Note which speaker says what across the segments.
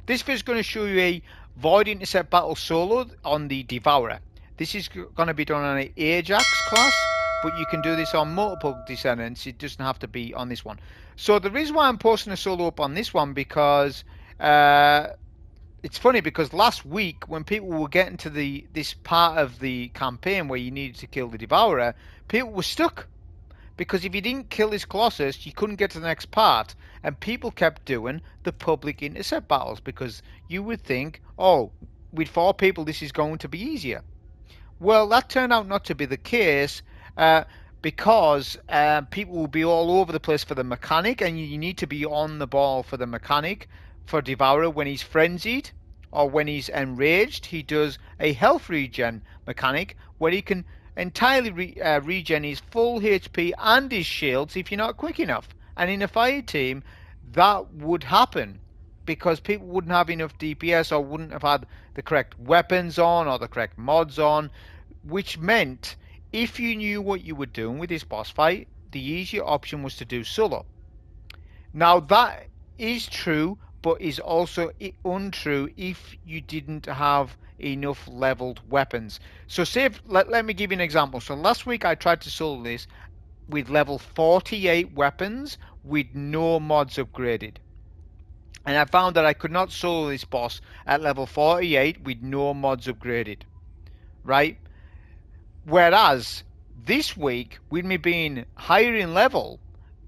Speaker 1: This video is going to show you a Void Intercept battle solo on the Devourer. This is going to be done on an Ajax class, but you can do this on multiple Descendants. It doesn't have to be on this one. So the reason why I'm posting a solo up on this one, because it's funny, because last week when people were getting to this part of the campaign where you needed to kill the Devourer, people were stuck. Because if you didn't kill this Colossus, you couldn't get to the next part. And people kept doing the public intercept battles because you would think, oh, with 4 people this is going to be easier. Well, that turned out not to be the case because people will be all over the place for the mechanic, and you need to be on the ball for the mechanic. For Devourer, when he's frenzied or when he's enraged, he does a health regen mechanic where he can entirely regen his full HP and his shields if you're not quick enough. And in a fire team, that would happen because people wouldn't have enough DPS or wouldn't have had the correct weapons on or the correct mods on, which meant if you knew what you were doing with this boss fight, the easier option was to do solo. Now that is true, but is also untrue if you didn't have enough leveled weapons. So say let me give you an example. So last week I tried to solo this with level 48 weapons with no mods upgraded, and I found that I could not solo this boss at level 48 with no mods upgraded, right? Whereas this week, with me being higher in level,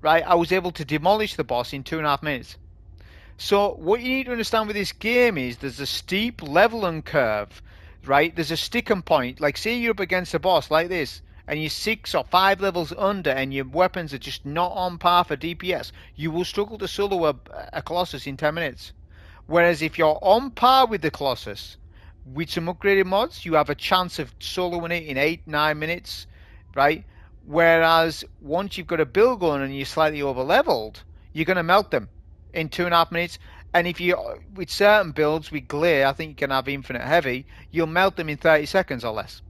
Speaker 1: right, I was able to demolish the boss in 2.5 minutes. So what you need to understand with this game is there's a steep leveling curve, right? There's a sticking point. Like say you're up against a boss like this, and you're 6 or 5 levels under, and your weapons are just not on par for DPS. You will struggle to solo a Colossus in 10 minutes. Whereas if you're on par with the Colossus, with some upgraded mods, you have a chance of soloing it in 8-9 minutes, right? Whereas once you've got a build going and you're slightly over leveled, you're going to melt them in 2.5 minutes. And if you, with certain builds with glare, I think you can have infinite heavy, you'll melt them in 30 seconds or less.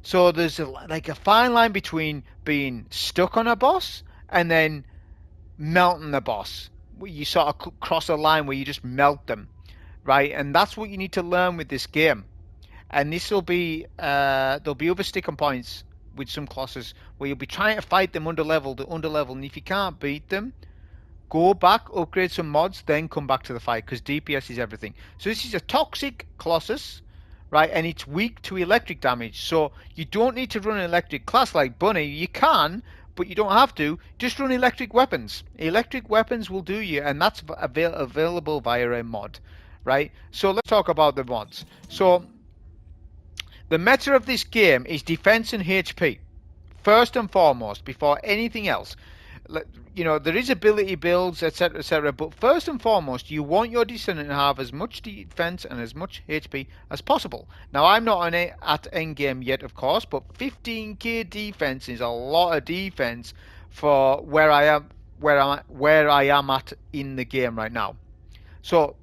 Speaker 1: So there's like a fine line between being stuck on a boss and then melting the boss. You sort of cross a line where you just melt them, right? And that's what you need to learn with this game. And this will be there'll be other sticking points with some classes where you'll be trying to fight them under level, and if you can't beat them, go back, upgrade some mods, then come back to the fight, because DPS is everything. So this is a toxic Colossus, right? And it's weak to electric damage. So you don't need to run an electric class like Bunny. You can, but you don't have to. Just run electric weapons. Electric weapons will do you, and that's available via a mod, right? So let's talk about the mods. So the meta of this game is defense and HP, first and foremost, before anything else. You know, there is ability builds, etc., but first and foremost, you want your Descendant to have as much defense and as much HP as possible. Now, I'm not at Endgame yet, of course, but 15k defense is a lot of defense for where I am at in the game right now. So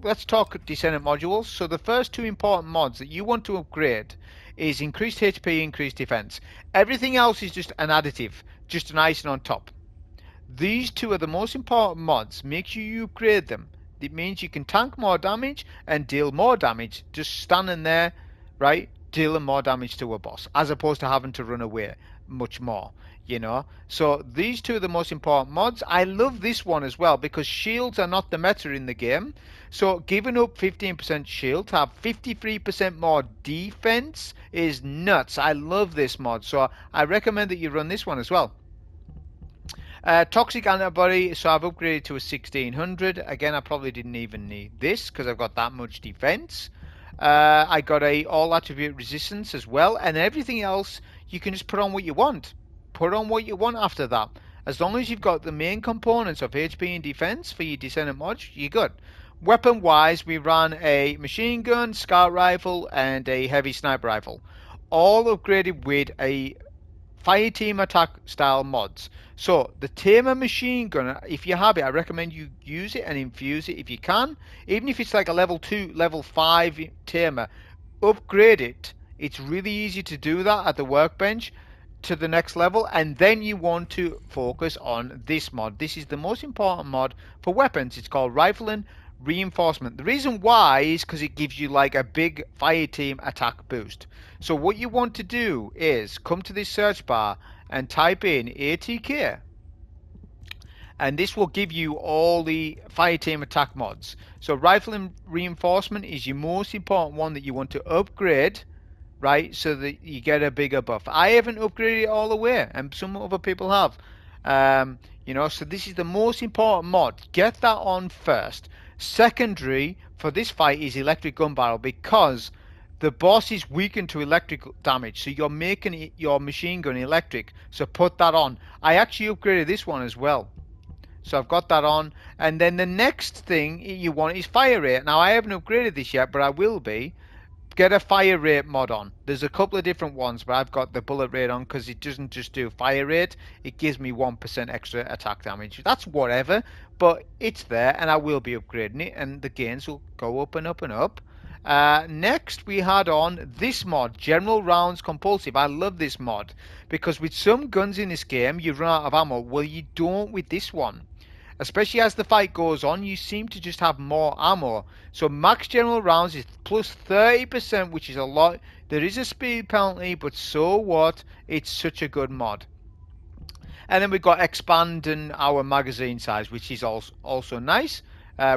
Speaker 1: let's talk Descendant modules. So the first 2 important mods that you want to upgrade is increased HP, increased defense. Everything else is just an additive, just an icing on top. These 2 are the most important mods. Make sure you upgrade them. It means you can tank more damage and deal more damage just standing there, right, dealing more damage to a boss, as opposed to having to run away much more, you know. So these 2 are the most important mods. I love this one as well because shields are not the meta in the game. So giving up 15% shield to have 53% more defense is nuts. I love this mod, so I recommend that you run this one as well. Toxic antibody, so I've upgraded to a 1600. Again, I probably didn't even need this because I've got that much defense. I got a all attribute resistance as well, and everything else you can just put on what you want. Put on what you want after that. As long as you've got the main components of HP and defense for your Descendant mods, you're good. Weapon wise, we ran a machine gun, scout rifle, and a heavy sniper rifle, all upgraded with a fire team attack style mods. So the Tamer Machine Gun, if you have it, I recommend you use it and infuse it if you can. Even if it's like a level 2, level 5 Tamer, upgrade it. It's really easy to do that at the workbench. to the next level, and then you want to focus on this mod. This is the most important mod for weapons. It's called Rifling Reinforcement. The reason why is because it gives you like a big fire team attack boost. So what you want to do is come to this search bar and type in ATK, and this will give you all the fire team attack mods. So Rifling Reinforcement is your most important one that you want to upgrade, right, so that you get a bigger buff. I haven't upgraded it all the way, and some other people have. You know, so this is the most important mod. Get that on first. Secondary for this fight is electric gun barrel, because the boss is weakened to electric damage, so you're making your machine gun electric, so put that on. I actually upgraded this one as well, so I've got that on. And then the next thing you want is fire rate. Now I haven't upgraded this yet, but I will be. Get a fire rate mod on. There's a couple of different ones, but I've got the bullet rate on because it doesn't just do fire rate, it gives me 1% extra attack damage. That's whatever, but it's there, and I will be upgrading it, and the gains will go up and up and up. Next we had on this mod, General Rounds Compulsive. I love this mod because with some guns in this game you run out of ammo. Well, you don't with this one. Especially as the fight goes on, you seem to just have more ammo. So max general rounds is plus 30%, which is a lot. There is a speed penalty, but so what? It's such a good mod. And then we've got expanding our magazine size, which is also nice.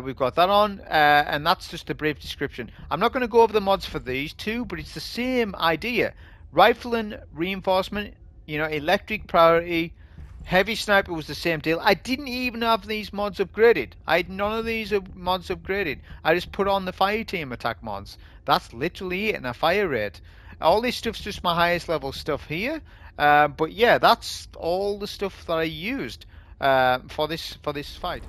Speaker 1: We've got that on, and that's just a brief description. I'm not going to go over the mods for these two, but it's the same idea. Rifling Reinforcement, you know, electric priority. Heavy Sniper was the same deal. I didn't even have these mods upgraded. I had none of these mods upgraded. I just put on the fire team attack mods. That's literally it, and a fire rate. All this stuff's just my highest level stuff here. But yeah, that's all the stuff that I used for this fight.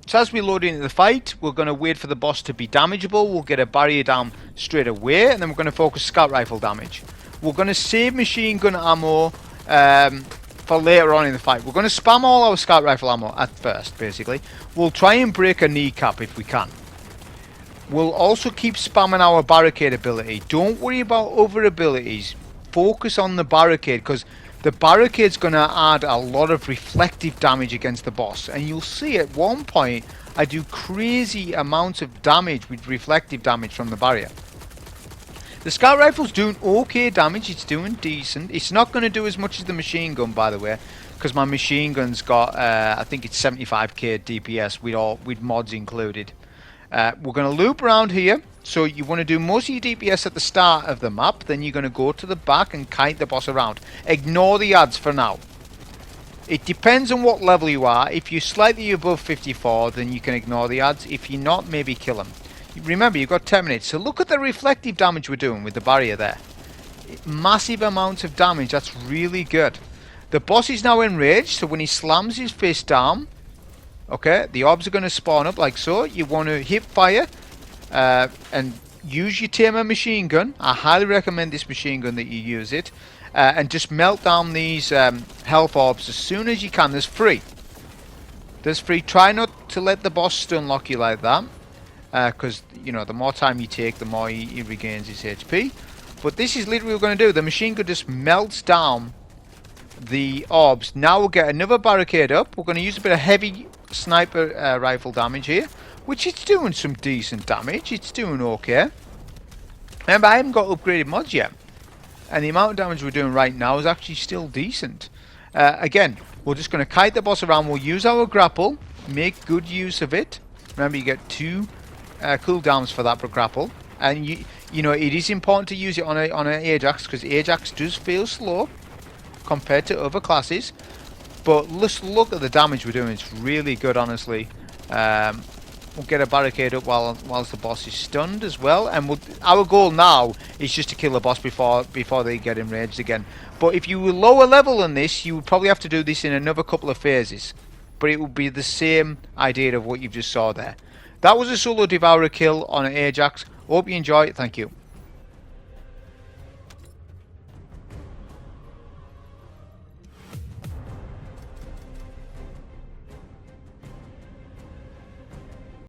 Speaker 1: So as we load into the fight, we're going to wait for the boss to be damageable. We'll get a barrier down straight away, and then we're going to focus scout rifle damage. We're going to save machine gun ammo for later on in the fight. We're going to spam all our scout rifle ammo at first, basically. We'll try and break a kneecap if we can. We'll also keep spamming our barricade ability. Don't worry about other abilities. Focus on the barricade, because the barricade's going to add a lot of reflective damage against the boss. And you'll see at one point I do crazy amounts of damage with reflective damage from the barrier. The scout rifle's doing okay damage, it's doing decent. It's not going to do as much as the machine gun, by the way, because my machine gun's got, I think it's 75k DPS with mods included. We're going to loop around here, so you want to do most of your DPS at the start of the map, then you're going to go to the back and kite the boss around. Ignore the ads for now. It depends on what level you are. If you're slightly above 54, then you can ignore the ads. If you're not, maybe kill them. Remember, you've got 10 minutes, so look at the reflective damage we're doing with the barrier there. Massive amounts of damage, that's really good. The boss is now enraged, so when he slams his fist down, okay, the orbs are going to spawn up like so. You want to hip fire and use your Tamer Machine Gun. I highly recommend this machine gun that you use it. And just melt down these health orbs as soon as you can. There's three. Try not to let the boss stun lock you like that. Because, you know, the more time you take, the more he regains his HP. But this is literally what we're going to do. The machine gun just melts down the orbs. Now we'll get another barricade up. We're going to use a bit of heavy sniper rifle damage here, which is doing some decent damage. It's doing okay. Remember, I haven't got upgraded mods yet. And the amount of damage we're doing right now is actually still decent. Again, we're just going to kite the boss around. We'll use our grapple. Make good use of it. Remember, you get 2 cooldowns for that per grapple, and you know it is important to use it on an Ajax, because Ajax does feel slow compared to other classes. But let's look at the damage we're doing. It's really good, honestly. We'll get a barricade up whilst the boss is stunned as well, and our goal now is just to kill the boss before they get enraged again. But if you were lower level than this, you would probably have to do this in another couple of phases, but it would be the same idea of what you just saw there. That was a solo Devourer kill on an Ajax. Hope you enjoy it. Thank you.